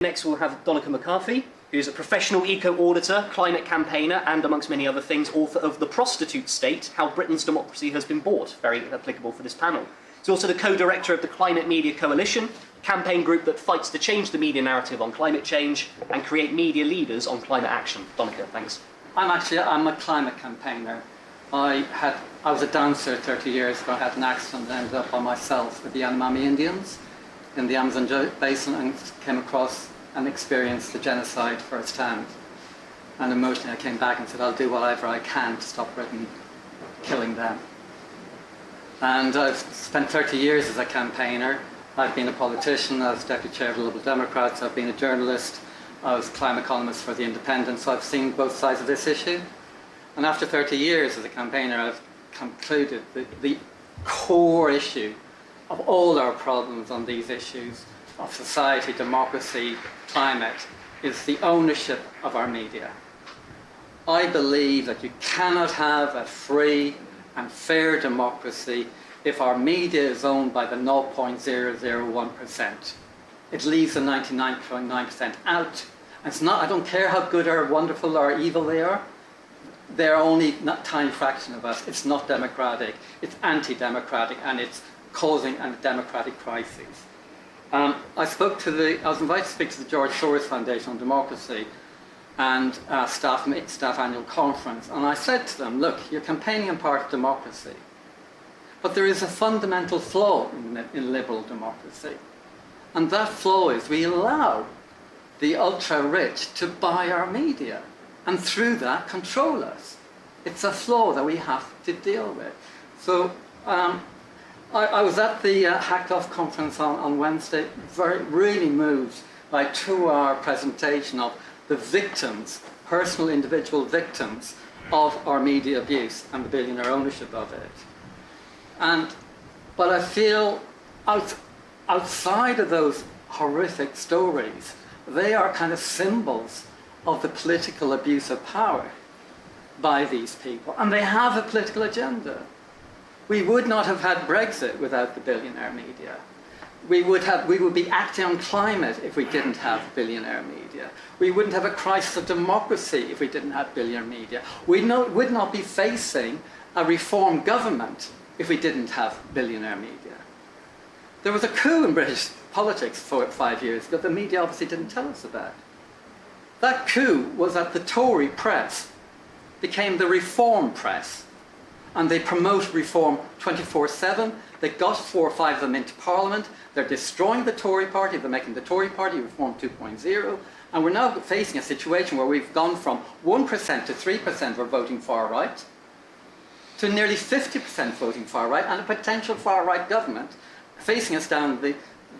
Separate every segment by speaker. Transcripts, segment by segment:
Speaker 1: Next we'll have Donnachadh McCarthy, who's a professional eco-auditor, climate campaigner, and amongst many other things, author of The Prostitute State, How Britain's Democracy Has Been Bought, very applicable for this panel. He's also the co-director of the Climate Media Coalition, a campaign group that fights to change the media narrative on climate change and create media leaders on climate action. Donnachadh, thanks.
Speaker 2: I'm a climate campaigner. I was a dancer 30 years ago. I had an accident and ended up by myself with the Yanomami Indians in the Amazon basin and came across and experienced the genocide firsthand. And emotionally I came back and said, I'll do whatever I can to stop Britain killing them. And I've spent 30 years as a campaigner. I've been a politician, I was deputy chair of the Liberal Democrats, I've been a journalist, I was climate columnist for The Independent, so I've seen both sides of this issue. And after 30 years as a campaigner, I've concluded that the core issue of all our problems on these issues of society, democracy, climate, is the ownership of our media. I believe that you cannot have a free and fair democracy if our media is owned by the 0.001%. It leaves the 99.9% out. It's not, I don't care how good or wonderful or evil they are. They're only a tiny fraction of us. It's not democratic. It's anti-democratic, and it's causing a democratic crisis. I was invited to speak to the George Soros Foundation on Democracy and staff annual conference, and I said to them, look, you're campaigning in part of democracy, but there is a fundamental flaw in liberal democracy, and that flaw is we allow the ultra-rich to buy our media, and through that control us. It's a flaw that we have to deal with. So I was at the Hacked Off conference on Wednesday, really moved by a 2-hour presentation of the victims, personal individual victims of our media abuse and the billionaire ownership of it. But I feel outside of those horrific stories, they are kind of symbols of the political abuse of power by these people. And they have a political agenda. We would not have had Brexit without the billionaire media. We would be acting on climate if we didn't have billionaire media. We wouldn't have a crisis of democracy if we didn't have billionaire media. We would not be facing a reform government if we didn't have billionaire media. There was a coup in British politics 5 years ago that the media obviously didn't tell us about. That coup was that the Tory press became the reform press. And they promote reform 24/7. They got 4 or 5 of them into Parliament. They're destroying the Tory party. They're making the Tory party reform 2.0. And we're now facing a situation where we've gone from 1% to 3% were voting far right, to nearly 50% voting far right, and a potential far right government facing us down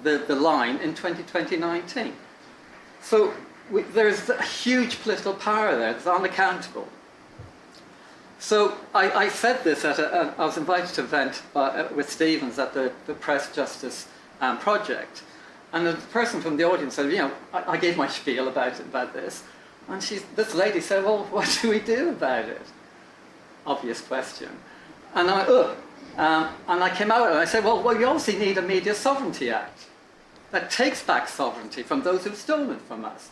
Speaker 2: the line in 2019. So there's a huge political power there. It's unaccountable. So I said this I was invited to an event with Stevens at the Press Justice Project, and the person from the audience said, I gave my spiel about this, and this lady said, well, what do we do about it? Obvious question. And I came out and I said, well, you obviously need a Media Sovereignty Act that takes back sovereignty from those who've stolen it from us.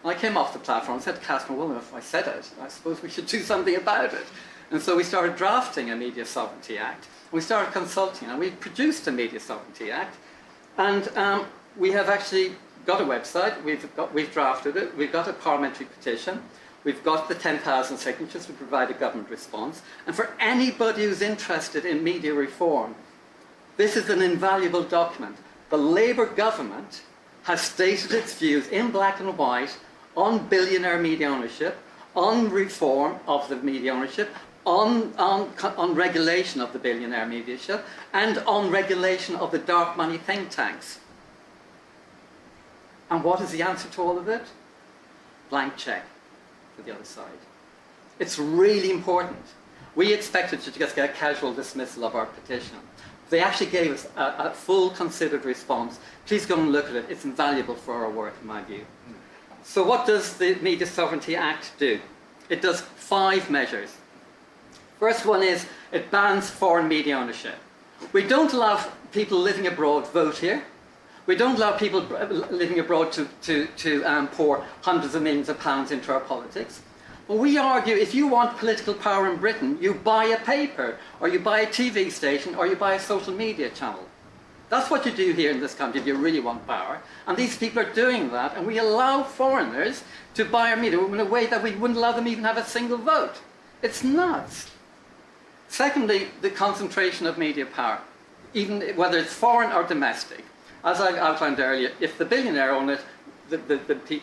Speaker 2: And I came off the platform and said to Catherine, well, if I said it, I suppose we should do something about it. And so we started drafting a Media Sovereignty Act. We started consulting, and we produced a Media Sovereignty Act. And we have actually got a website. We've drafted it. We've got a parliamentary petition. We've got the 10,000 signatures to provide a government response. And for anybody who's interested in media reform, this is an invaluable document. The Labour government has stated its views in black and white on billionaire media ownership, on reform of the media ownership, on regulation of the billionaire media ownership, and on regulation of the dark money think tanks. And what is the answer to all of it? Blank check for the other side. It's really important. We expected to just get a casual dismissal of our petition. They actually gave us a full considered response. Please go and look at it. It's invaluable for our work, in my view. So what does the Media Sovereignty Act do? It does 5 measures. First one is it bans foreign media ownership. We don't allow people living abroad vote here. We don't allow people living abroad to pour hundreds of millions of pounds into our politics. But we argue if you want political power in Britain, you buy a paper, or you buy a TV station, or you buy a social media channel. That's what you do here in this country if you really want power. And these people are doing that, and we allow foreigners to buy our media in a way that we wouldn't allow them even have a single vote. It's nuts. Secondly, the concentration of media power, even whether it's foreign or domestic. As I outlined earlier, if the billionaire own it,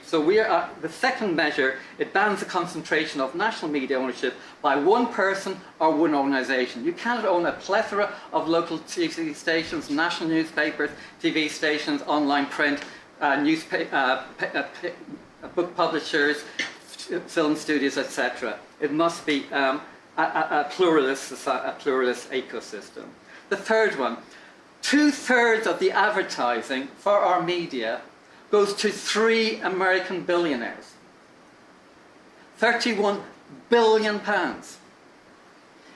Speaker 2: so we are the second measure. It bans the concentration of national media ownership by one person or one organisation. You cannot own a plethora of local TV stations, national newspapers, TV stations, online print, book publishers, film studios, etc. It must be a pluralist ecosystem. The third one, 2/3 of the advertising for our media goes to 3 American billionaires. £31 billion.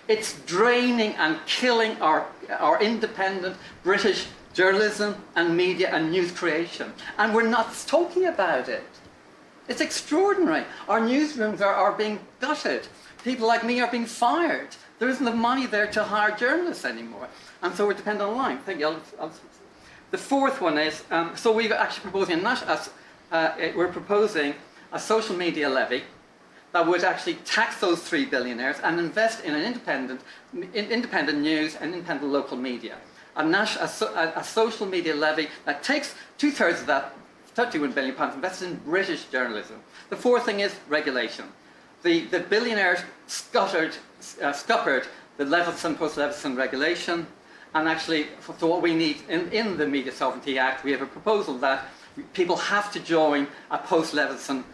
Speaker 2: It's draining and killing our independent British journalism and media and news creation. And we're not talking about it. It's extraordinary. Our newsrooms are being gutted. People like me are being fired. There isn't the money there to hire journalists anymore. And so we're dependent online. Thank you. The fourth one is, so we're actually proposing we're proposing a social media levy that would actually tax those 3 billionaires and invest in an independent news and independent local media. A social media levy that takes 2/3 of that, £31 billion, invested in British journalism. The fourth thing is regulation. The billionaires scuppered the Leveson, post-Leveson regulation. And actually, so what we need in the Media Sovereignty Act, we have a proposal that people have to join a post-Leveson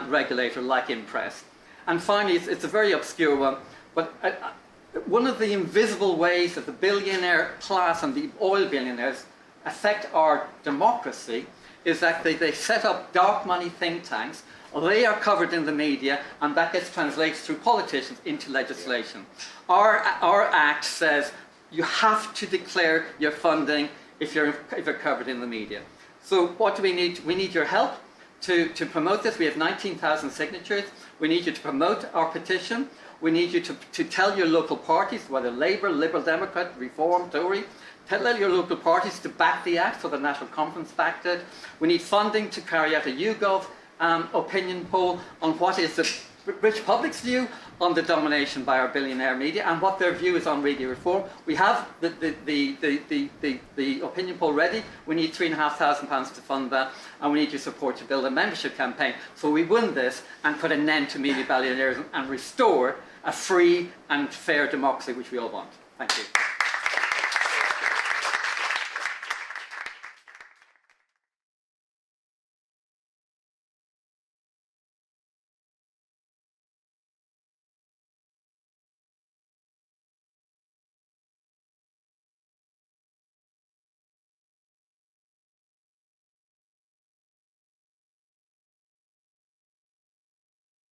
Speaker 2: regulator like Impress. And finally, it's a very obscure one, but one of the invisible ways that the billionaire class and the oil billionaires affect our democracy is that they set up dark money think tanks. They are covered in the media, and that gets translated through politicians into legislation. Our act says you have to declare your funding if you're covered in the media. So what do we need? We need your help to promote this. We have 19,000 signatures. We need you to promote our petition. We need you to tell your local parties, whether Labour, Liberal Democrat, Reform, Tory, tell your local parties to back the act, so the National Conference backed it. We need funding to carry out a YouGov opinion poll on what is the British public's view on the domination by our billionaire media and what their view is on media reform. We have the opinion poll ready. We need £3,500 to fund that, and we need your support to build a membership campaign so we win this and put an end to media billionaires and restore a free and fair democracy which we all want. Thank you.